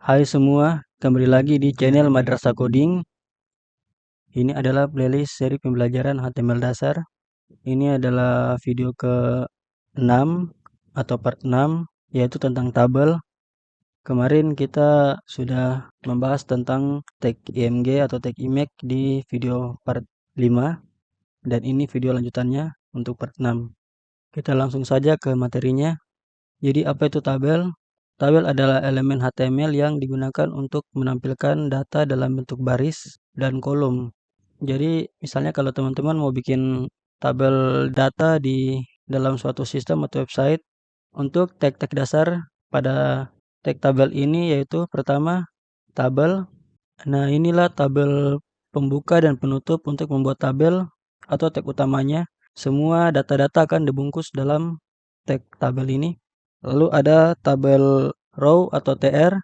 Hai semua, kembali lagi di channel Madrasah Coding. Ini adalah playlist seri pembelajaran HTML dasar. Ini adalah video ke-6 atau part 6, yaitu tentang tabel. Kemarin kita sudah membahas tentang tag IMG atau tag image di video part 5, dan ini video lanjutannya untuk part 6. Kita langsung saja ke materinya. Jadi apa itu tabel? Tabel adalah elemen HTML yang digunakan untuk menampilkan data dalam bentuk baris dan kolom. Jadi misalnya kalau teman-teman mau bikin tabel data di dalam suatu sistem atau website, untuk tag-tag dasar pada tag tabel ini yaitu pertama tabel. Nah, inilah tabel pembuka dan penutup untuk membuat tabel atau tag utamanya. Semua data-data akan dibungkus dalam tag tabel ini. Lalu ada tabel row atau TR.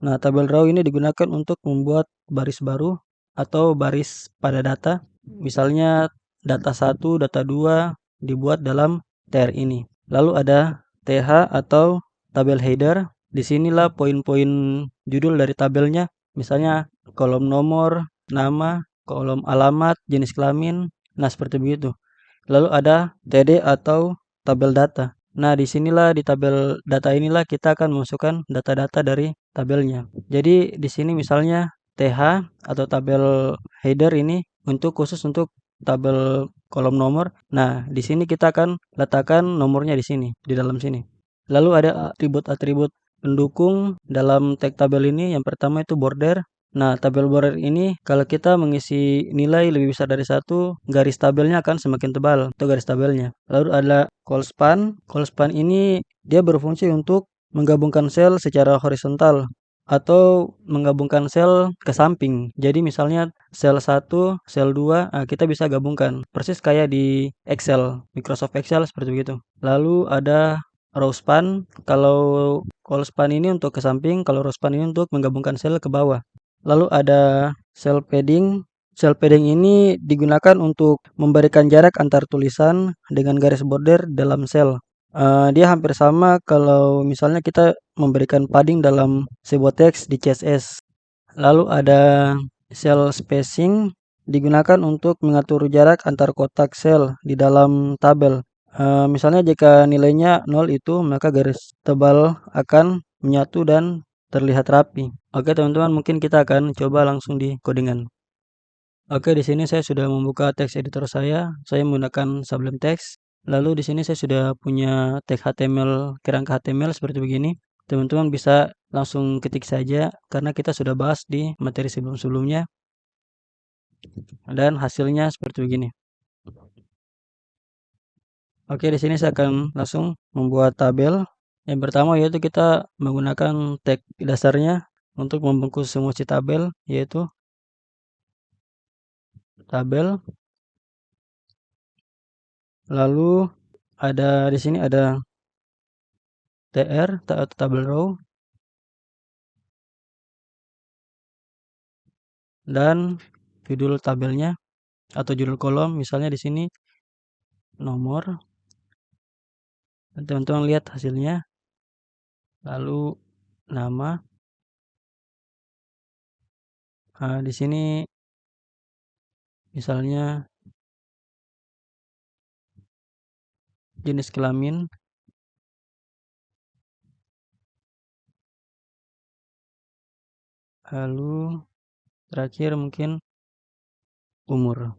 Nah, tabel row ini digunakan untuk membuat baris baru atau baris pada data. Misalnya data 1, data 2 dibuat dalam TR ini. Lalu ada TH atau tabel header. Disinilah poin-poin judul dari tabelnya. Misalnya kolom nomor, nama, kolom alamat, jenis kelamin. Nah, seperti begitu. Lalu ada TD atau tabel data. Nah, disinilah di tabel data inilah kita akan memasukkan data-data dari tabelnya. Jadi di sini misalnya TH atau tabel header ini khusus untuk tabel kolom nomor. Nah, di sini kita akan letakkan nomornya di sini, di dalam sini. Lalu ada atribut-atribut pendukung dalam tag tabel ini. Yang pertama itu border. Nah, tabel border ini kalau kita mengisi nilai lebih besar dari 1, garis tabelnya akan semakin tebal atau garis tabelnya. Lalu ada call span. Call span ini dia berfungsi untuk menggabungkan sel secara horizontal atau menggabungkan sel ke samping. Jadi misalnya sel 1, sel 2, kita bisa gabungkan. Persis kayak di Excel, Microsoft Excel seperti itu. Lalu ada row span. Kalau call span ini untuk ke samping, kalau row span ini untuk menggabungkan sel ke bawah. Lalu ada cell padding. Cell padding ini digunakan untuk memberikan jarak antar tulisan dengan garis border dalam sel. Dia hampir sama kalau misalnya kita memberikan padding dalam sebuah teks di CSS. Lalu ada cell spacing, digunakan untuk mengatur jarak antar kotak sel di dalam tabel. Misalnya jika nilainya 0 itu, maka garis tebal akan menyatu dan terlihat rapi. Oke teman-teman, mungkin kita akan coba langsung di codingan. Oke, di sini saya sudah membuka teks editor saya. Saya menggunakan Sublime Text. Lalu di sini saya sudah punya tag HTML, kerangka HTML seperti begini. Teman-teman bisa langsung ketik saja karena kita sudah bahas di materi sebelum-sebelumnya. Dan hasilnya seperti begini. Oke, di sini saya akan langsung membuat tabel. Yang pertama yaitu kita menggunakan tag dasarnya untuk membungkus semua si tabel, yaitu tabel. Lalu ada di sini ada TR atau tabel row dan judul tabelnya atau judul kolom, misalnya di sini nomor. Teman-teman lihat hasilnya. Lalu nama. Di sini misalnya jenis kelamin. Lalu terakhir mungkin umur.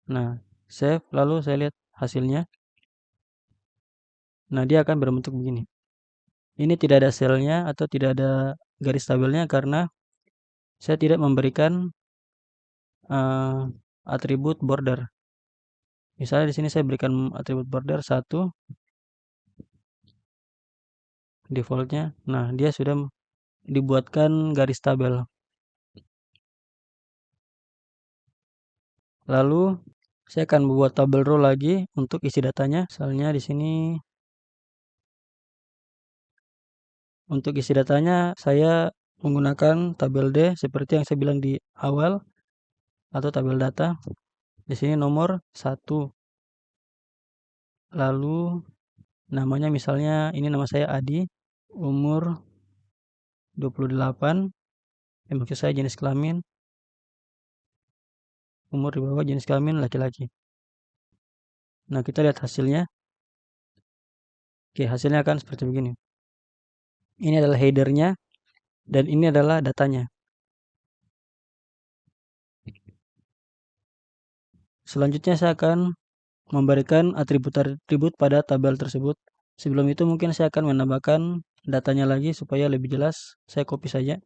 Nah, save, lalu saya lihat hasilnya. Nah, dia akan berbentuk begini. Ini tidak ada selnya atau tidak ada garis tabelnya karena saya tidak memberikan atribut border. Misalnya di sini saya berikan atribut border 1 defaultnya. Nah, dia sudah dibuatkan garis tabel. Lalu saya akan membuat tabel row lagi untuk isi datanya. Misalnya di sini untuk isi datanya saya menggunakan tabel D seperti yang saya bilang di awal atau tabel data. Di sini nomor 1. Lalu namanya misalnya ini nama saya Adi, umur 28. Maksud saya jenis kelamin. Umur di bawah, jenis kelamin laki-laki. Nah, kita lihat hasilnya. Oke, hasilnya akan seperti begini. Ini adalah headernya dan ini adalah datanya. Selanjutnya saya akan memberikan atribut-atribut pada tabel tersebut. Sebelum itu mungkin saya akan menambahkan datanya lagi supaya lebih jelas. Saya copy saja.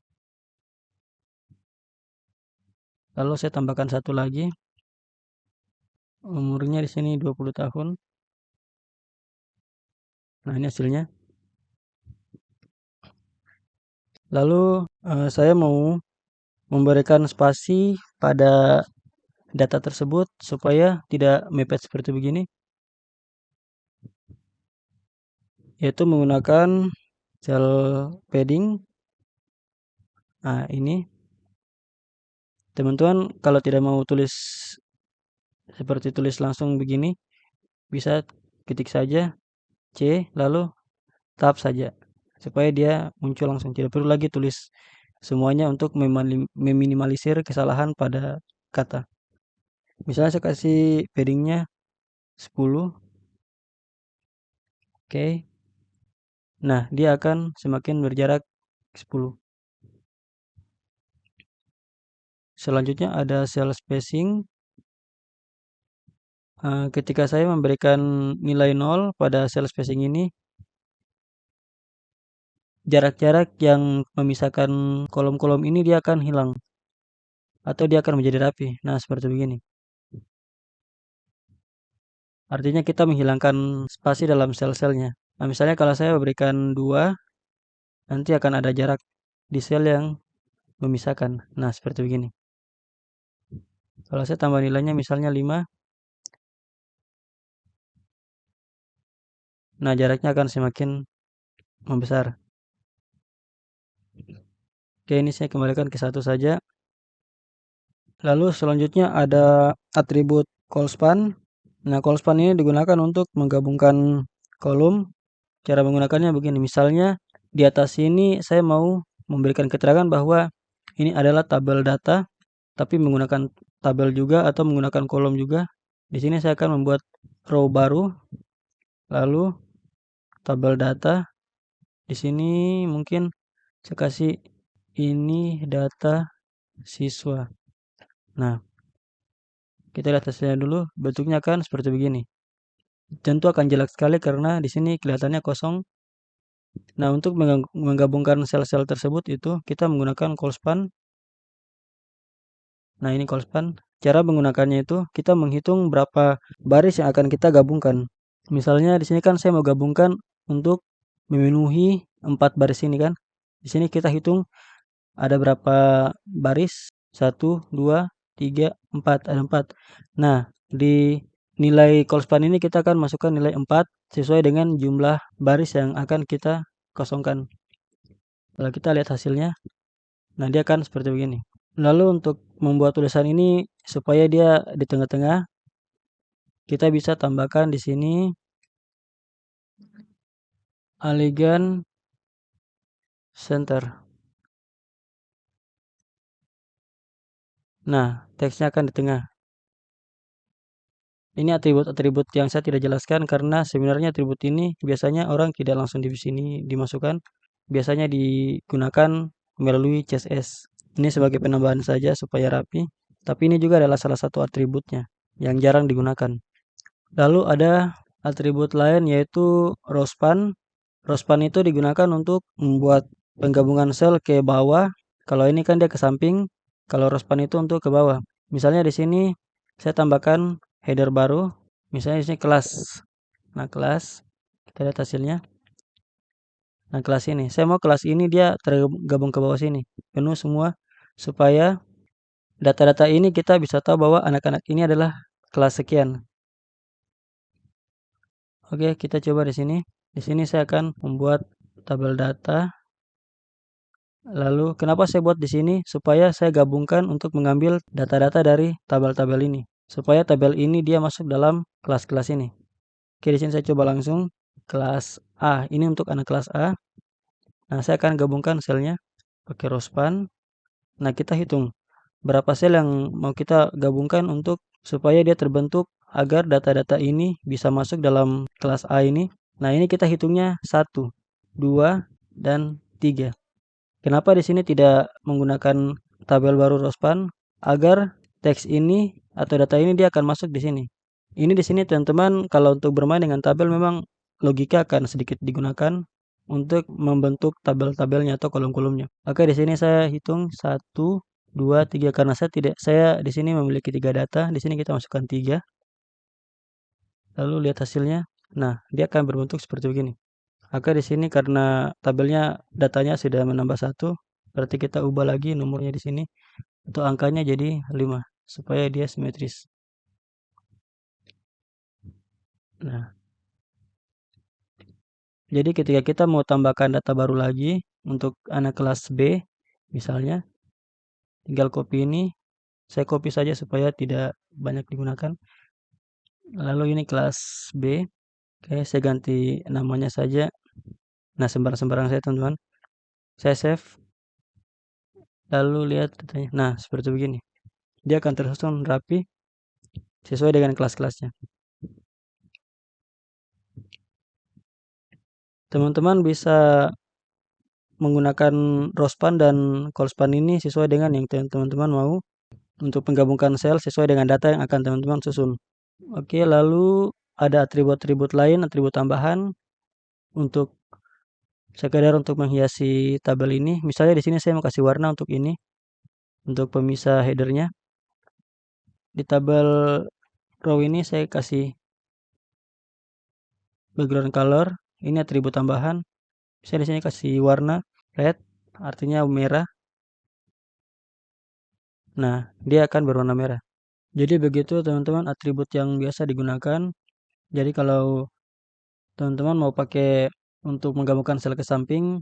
Lalu saya tambahkan satu lagi. Umurnya di sini 20 tahun. Nah, ini hasilnya. Lalu saya mau memberikan spasi pada data tersebut supaya tidak mepet seperti begini, yaitu menggunakan cell padding. Nah, ini teman-teman kalau tidak mau tulis seperti tulis langsung begini, bisa ketik saja C lalu tab saja supaya dia muncul langsung, tidak perlu lagi tulis semuanya untuk meminimalisir kesalahan pada kata. Misalnya saya kasih paddingnya 10. Oke. Nah, dia akan semakin berjarak 10. Selanjutnya ada cell spacing. Ketika saya memberikan nilai 0 pada cell spacing ini, jarak-jarak yang memisahkan kolom-kolom ini dia akan hilang atau dia akan menjadi rapi. Nah, seperti begini. Artinya kita menghilangkan spasi dalam sel-selnya. Nah, misalnya kalau saya berikan 2, nanti akan ada jarak di sel yang memisahkan. Nah, seperti begini. Kalau saya tambah nilainya misalnya 5, nah jaraknya akan semakin membesar. Oke, ini saya kembalikan ke 1 saja. Lalu selanjutnya ada atribut callspan. Nah, callspan ini digunakan untuk menggabungkan kolom. Cara menggunakannya begini. Misalnya di atas ini saya mau memberikan keterangan bahwa ini adalah tabel data, tapi menggunakan tabel juga atau menggunakan kolom juga. Di sini saya akan membuat row baru, lalu tabel data. Di sini mungkin saya kasih ini data siswa. Nah, kita lihat hasilnya dulu. Bentuknya akan seperti begini. Tentu akan jelek sekali karena di sini kelihatannya kosong. Nah, untuk menggabungkan sel-sel tersebut itu kita menggunakan callspan. Nah, ini callspan. Cara menggunakannya itu kita menghitung berapa baris yang akan kita gabungkan. Misalnya di sini kan saya mau gabungkan untuk memenuhi 4 baris ini kan. Di sini kita hitung ada berapa baris? 1, 2, 3, 4. Ada 4. Nah, di nilai callspan ini kita akan masukkan nilai 4 sesuai dengan jumlah baris yang akan kita kosongkan. Kalau kita lihat hasilnya, nah dia akan seperti begini. Lalu untuk membuat tulisan ini supaya dia di tengah-tengah, kita bisa tambahkan di sini Align Center. Nah, teksnya akan di tengah. Ini atribut-atribut yang saya tidak jelaskan karena sebenarnya atribut ini biasanya orang tidak langsung di sini dimasukkan. Biasanya digunakan melalui CSS. Ini sebagai penambahan saja supaya rapi. Tapi ini juga adalah salah satu atributnya yang jarang digunakan. Lalu ada atribut lain yaitu rowspan. Rowspan itu digunakan untuk membuat penggabungan sel ke bawah. Kalau ini kan dia ke samping. Kalau rowspan itu untuk ke bawah. Misalnya di sini saya tambahkan header baru. Misalnya di sini kelas. Nah, kelas. Kita lihat hasilnya. Nah, kelas ini. Saya mau kelas ini dia tergabung ke bawah sini. Penuh semua. Supaya data-data ini kita bisa tahu bahwa anak-anak ini adalah kelas sekian. Oke, kita coba di sini. Di sini saya akan membuat tabel data. Lalu kenapa saya buat di sini? Supaya saya gabungkan untuk mengambil data-data dari tabel-tabel ini. Supaya tabel ini dia masuk dalam kelas-kelas ini. Oke, di sini saya coba langsung kelas A. Ini untuk anak kelas A. Nah, saya akan gabungkan selnya. pakai row span. Nah, kita hitung berapa sel yang mau kita gabungkan untuk supaya dia terbentuk agar data-data ini bisa masuk dalam kelas A ini. Nah, ini kita hitungnya 1, 2, dan 3. Kenapa di sini tidak menggunakan tabel baru row span? Agar teks ini atau data ini dia akan masuk di sini. Ini di sini teman-teman kalau untuk bermain dengan tabel memang logika akan sedikit digunakan untuk membentuk tabel-tabelnya atau kolom-kolomnya. Oke, di sini saya hitung 1, 2, 3 karena saya di sini memiliki 3 data. Di sini kita masukkan 3. Lalu lihat hasilnya. Nah, dia akan berbentuk seperti begini. Oke, di sini karena tabelnya datanya sudah menambah 1, berarti kita ubah lagi nomornya di sini atau angkanya jadi 5 supaya dia simetris. Nah, jadi ketika kita mau tambahkan data baru lagi untuk anak kelas B misalnya, tinggal copy ini, saya copy saja supaya tidak banyak digunakan. Lalu ini kelas B, oke, saya ganti namanya saja. Nah, sembarang-sembarang saya teman-teman. Saya save, lalu lihat datanya. Nah, seperti begini. Dia akan tersusun rapi sesuai dengan kelas-kelasnya. Teman-teman bisa menggunakan row span dan call span ini sesuai dengan yang teman-teman mau untuk menggabungkan sel sesuai dengan data yang akan teman-teman susun. Oke, lalu ada atribut-atribut lain, atribut tambahan untuk sekedar untuk menghiasi tabel ini. Misalnya di sini saya mau kasih warna untuk ini, untuk pemisah headernya. Di tabel row ini saya kasih background color. Ini atribut tambahan. Saya di sini kasih warna red, artinya merah. Nah, dia akan berwarna merah. Jadi begitu teman-teman atribut yang biasa digunakan. Jadi kalau teman-teman mau pakai untuk menggabungkan sel ke samping,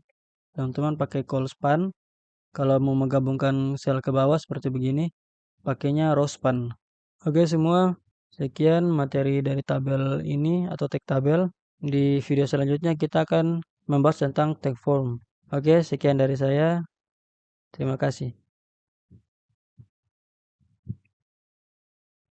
teman-teman pakai call span. Kalau mau menggabungkan sel ke bawah seperti begini, pakainya row span. Oke semua, sekian materi dari tabel ini atau tag tabel. Di video selanjutnya kita akan membahas tentang tag form. Oke, sekian dari saya. Terima kasih.